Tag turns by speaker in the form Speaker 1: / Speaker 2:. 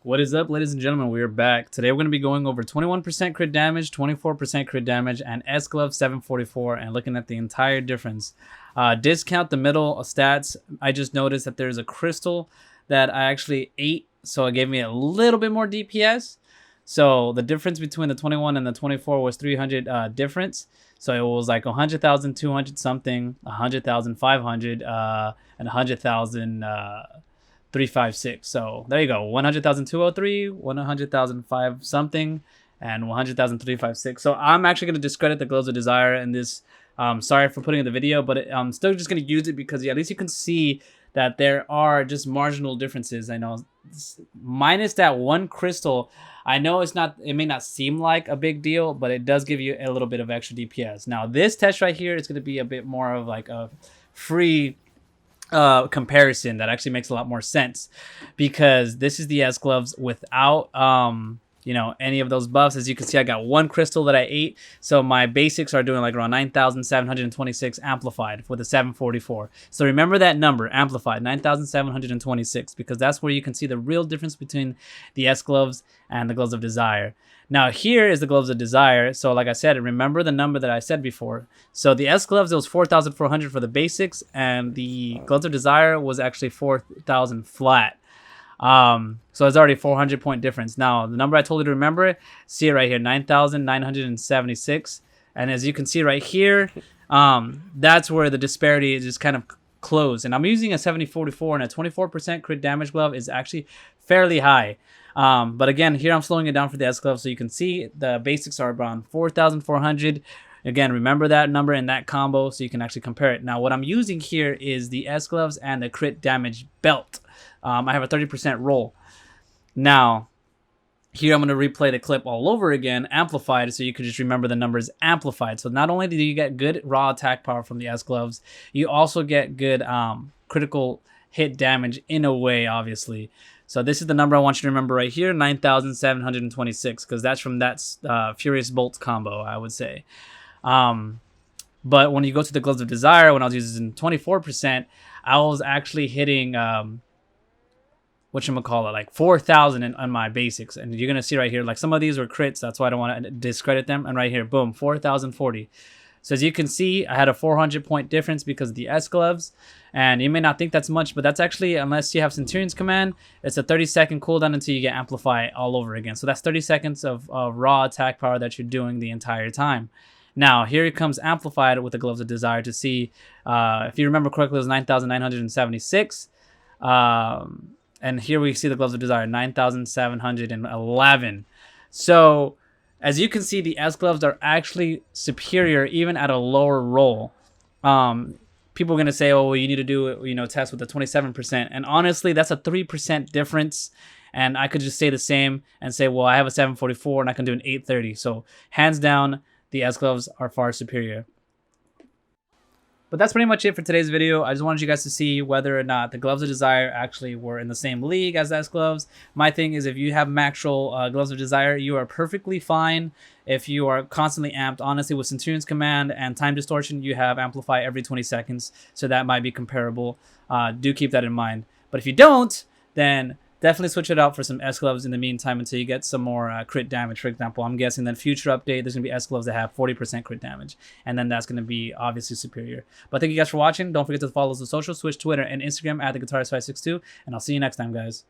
Speaker 1: What is up, ladies and gentlemen? We're back. Today we're going to be going over 21% crit damage, 24% crit damage, and S-Glove 744, and looking at the entire difference. Discount the middle stats. I just noticed that there's a crystal that I actually ate, so it gave me a little bit more DPS. So the difference between the 21 and the 24 was 300 difference. So it was like 100,000, 200 something, 100,000, 500, and 100,000. 356. So there you go. 100,203, 100,005 something, and 100,356. So I'm actually going to discredit the Gloves of Desire in this. Sorry for putting in the video, but I'm still just going to use it because at least you can see that there are just marginal differences. I know minus that one crystal. I know it may not seem like a big deal, but it does give you a little bit of extra DPS. Now this test right here is going to be a bit more of like a free comparison that actually makes a lot more sense, because this is the S-Gloves without any of those buffs. As you can see, I got one crystal that I ate, so my basics are doing like around 9,726 amplified for the 744. So remember that number, amplified 9,726, because that's where you can see the real difference between the S-Gloves and the Gloves of Desire. Now here is the Gloves of Desire. So like I said, remember the number that I said before. So the S-Gloves, it was 4,400 for the basics, and the Gloves of Desire was actually 4,000 flat. So it's already 400 point difference. Now the number I told you to remember, see it right here, 9,976. And as you can see right here, that's where the disparity is just kind of closed. And I'm using a 7044, and a 24% crit damage glove is actually fairly high. But again, here I'm slowing it down for the S-Glove, so you can see the basics are around 4,400. Again, remember that number in that combo so you can actually compare it. Now, what I'm using here is the S-Gloves and the crit damage belt. I have a 30% roll. Now, here I'm going to replay the clip all over again, amplified, so you can just remember the numbers amplified. So not only do you get good raw attack power from the S-Gloves, you also get good critical hit damage in a way, obviously. So this is the number I want you to remember right here, 9,726, because that's from that Furious Bolt combo, I would say. But when you go to the Gloves of Desire, when I was using 24%, I was actually hitting, whatchamacallit, like 4,000 on my basics. And you're going to see right here, like some of these were crits, that's why I don't want to discredit them. And right here, boom, 4,040. So as you can see, I had a 400 point difference because of the S-Gloves. And you may not think that's much, but that's actually, unless you have Centurion's Command, it's a 30-second cooldown until you get Amplify all over again. So that's 30 seconds of raw attack power that you're doing the entire time. Now, here it comes amplified with the Gloves of Desire to see, if you remember correctly, it was 9,976. And here we see the Gloves of Desire, 9,711. So as you can see, the S-Gloves are actually superior even at a lower roll. People are going to say, oh, well, you need to do, test with the 27%. And honestly, that's a 3% difference. And I could just say the same and say, well, I have a 744 and I can do an 830. So hands down, the S-Gloves are far superior. But that's pretty much it for today's video. I just wanted you guys to see whether or not the Gloves of Desire actually were in the same league as the S-Gloves. My thing is, if you have Maxroll Gloves of Desire, you are perfectly fine. If you are constantly amped, honestly, with Centurion's Command and Time Distortion, you have Amplify every 20 seconds. So that might be comparable. Do keep that in mind. But if you don't, then definitely switch it out for some S-Gloves in the meantime until you get some more crit damage. For example, I'm guessing that future update, there's going to be S-Gloves that have 40% crit damage. And then that's going to be obviously superior. But thank you guys for watching. Don't forget to follow us on social, Twitch, Twitter, and Instagram at TheGuitarist562. And I'll see you next time, guys.